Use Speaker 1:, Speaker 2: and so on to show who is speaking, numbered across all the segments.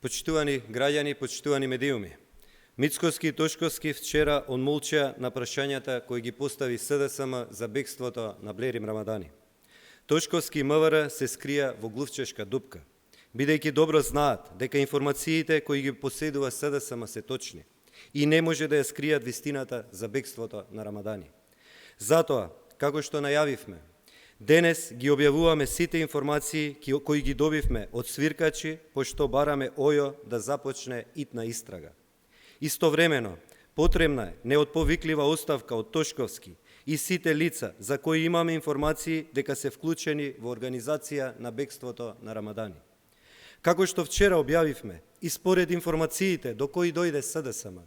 Speaker 1: Почитувани граѓани, почитувани медиуми, Мицкоски и Тошковски вчера одмолча на прашањата кои ги постави СДСМ за бегството на Блерим Рамадани. Тошковски и МВР се скрија во глувчешка дупка, бидејќи добро знаат дека информациите кои ги поседува СДСМ се точни и не може да ја скријат вистината за бегството на Рамадани. Затоа, како што најавивме, денес ги објавуваме сите информации кои ги добивме од свиркачи, пошто бараме ОЈО да започне итна истрага. Истовремено, потребна е неотповиклива оставка од Тошковски и сите лица за кои имаме информации дека се вклучени во организација на бегството на Рамадани. Како што вчера објавивме и според информациите до кои дојде СДСМ,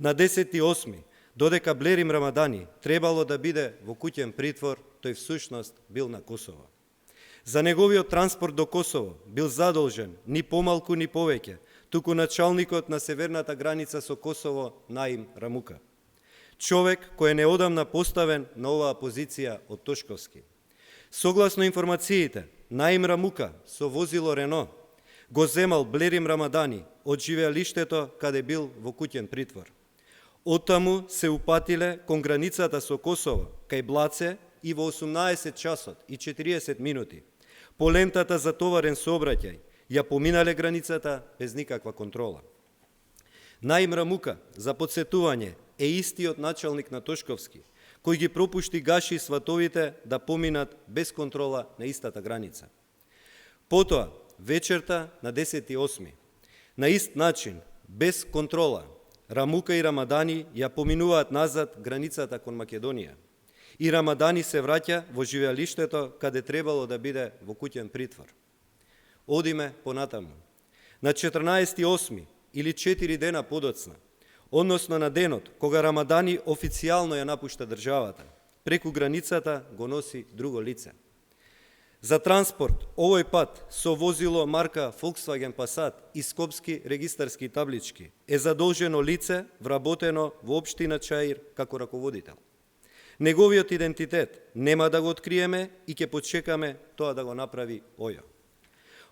Speaker 1: на 10.8. додека Блерим Рамадани требало да биде во куќен притвор, тој всушност бил на Косово. За неговиот транспорт до Косово бил задолжен ни помалку ни повеќе, туку началникот на северната граница со Косово Наим Рамука. Човек кој е неодамна поставен на оваа позиција од Тошковски. Согласно информациите, Наим Рамука со возило Рено го земал Блерим Рамадани од живеалиштето каде бил во куќен притвор. Оттаму се упатиле кон границата со Косово, кај Блаце, и во 18 часот и 40 минути по лентата за товарен сообраќај ја поминале границата без никаква контрола. Наим Рамука, за подсетување, е истиот началник на Тошковски, кој ги пропушти гаши сватовите да поминат без контрола на истата граница. Потоа, вечерта на 10.8. на ист начин, без контрола, Рамука и Рамадани ја поминуваат назад границата кон Македонија. И Рамадани се враќа во живеалиштето каде требало да биде во куќен притвор. Одиме понатаму. На 14.8. или 4 дена подоцна, односно на денот кога Рамадани официјално ја напушта државата, преку границата го носи друго лице. За транспорт овој пат со возило марка Volkswagen Passat и скопски регистарски таблички е задолжено лице вработено во општина Чаир како раководител. Неговиот идентитет нема да го откриеме и ќе почекаме тоа да го направи ОЈО.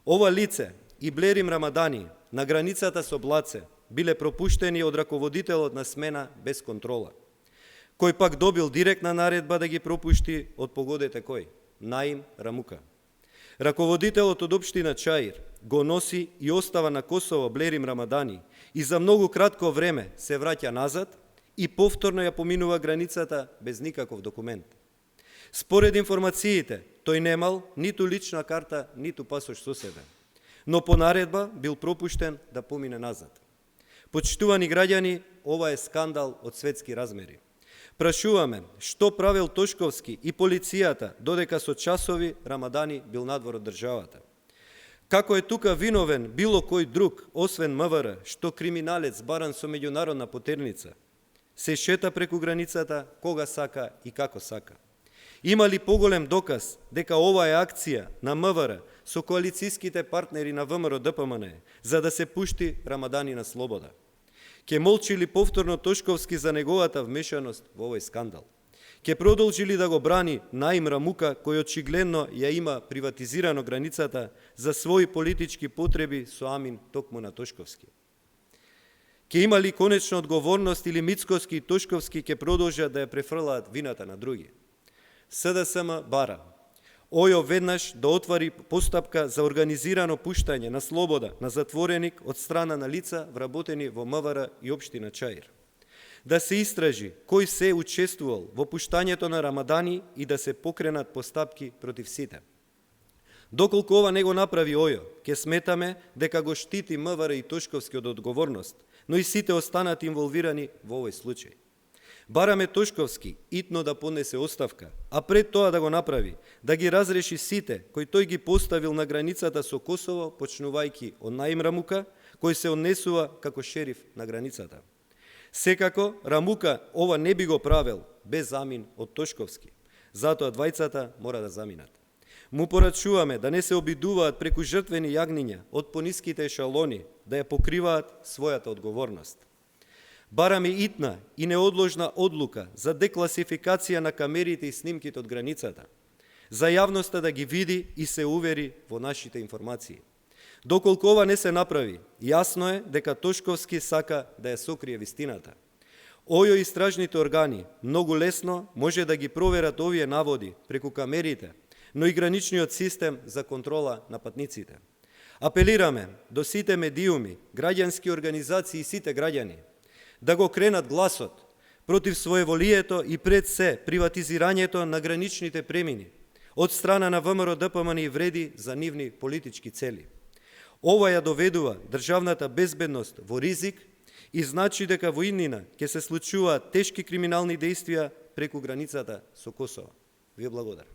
Speaker 1: Ова лице и Блерим Рамадани на границата со Блаце биле пропуштени од раководителот на смена без контрола, кој пак добил директна наредба да ги пропушти од погодете кој? Наим Рамука. Раководителот од општина Чаир го носи и остава на Косово Блерим Рамадани и за многу кратко време се враќа назад и повторно ја поминува границата без никаков документ. Според информациите, тој немал ниту лична карта, ниту пасош со себе, но по наредба бил пропуштен да помине назад. Почитувани граѓани, ова е скандал од светски размери. Прашуваме, што правил Тошковски и полицијата додека со часови Рамадани бил надвор од државата? Како е тука виновен било кој друг, освен МВР, што криминалец баран со меѓународна потерница се шета преку границата кога сака и како сака? Има ли поголем доказ дека ова е акција на МВР со коалицијските партнери на ВМРО ДПМН за да се пушти Рамадани на слобода? Ке молчи ли повторно Тошковски за неговата вмешаност во овој скандал? Ке продолжи ли да го брани Наим Рамука, кој очигледно ја има приватизирано границата за своји политички потреби со Амин токму на Тошковски? Ке има ли конечно одговорност или Мицкоски и Тошковски ке продолжат да ја префрлаат вината на други? СДСМ бара ОЈО веднаш да отвори постапка за организирано пуштање на слобода на затвореник од страна на лица вработени во МВР и општина Чаир. Да се истражи кој се учествувал во пуштањето на Рамадани и да се покренат постапки против сите. Доколку ова не го направи ОЈО, ќе сметаме дека го штити МВР и Тошковски од одговорност, но и сите останат инволвирани во овој случај. Бараме Тошковски итно да поднесе оставка, а пред тоа да го направи, да ги разреши сите кои тој ги поставил на границата со Косово, почнувајќи од Наим Рамука, кој се однесува како шериф на границата. Секако, Рамука ова не би го правил без замин од Тошковски, затоа двајцата мора да заминат. Му порачуваме да не се обидуваат преку жртвени јагниња од пониските ешалони да ја покриваат својата одговорност. Бараме итна и неодложна одлука за декласификација на камерите и снимките од границата, за јавноста да ги види и се увери во нашите информации. Доколку ова не се направи, јасно е дека Тошковски сака да ја сокрие вистината. ОЈО истражните органи многу лесно може да ги проверат овие наводи преку камерите, но и граничниот систем за контрола на патниците. Апелираме до сите медиуми, граѓански организации и сите граѓани да го кренат гласот против своеволието и пред се приватизирањето на граничните премини од страна на ВМРО ДПМН и вреди за нивни политички цели. Ова ја доведува државната безбедност во ризик и значи дека во иднина ќе се случуваат тешки криминални дејствија преку границата со Косово. Ви благодарам.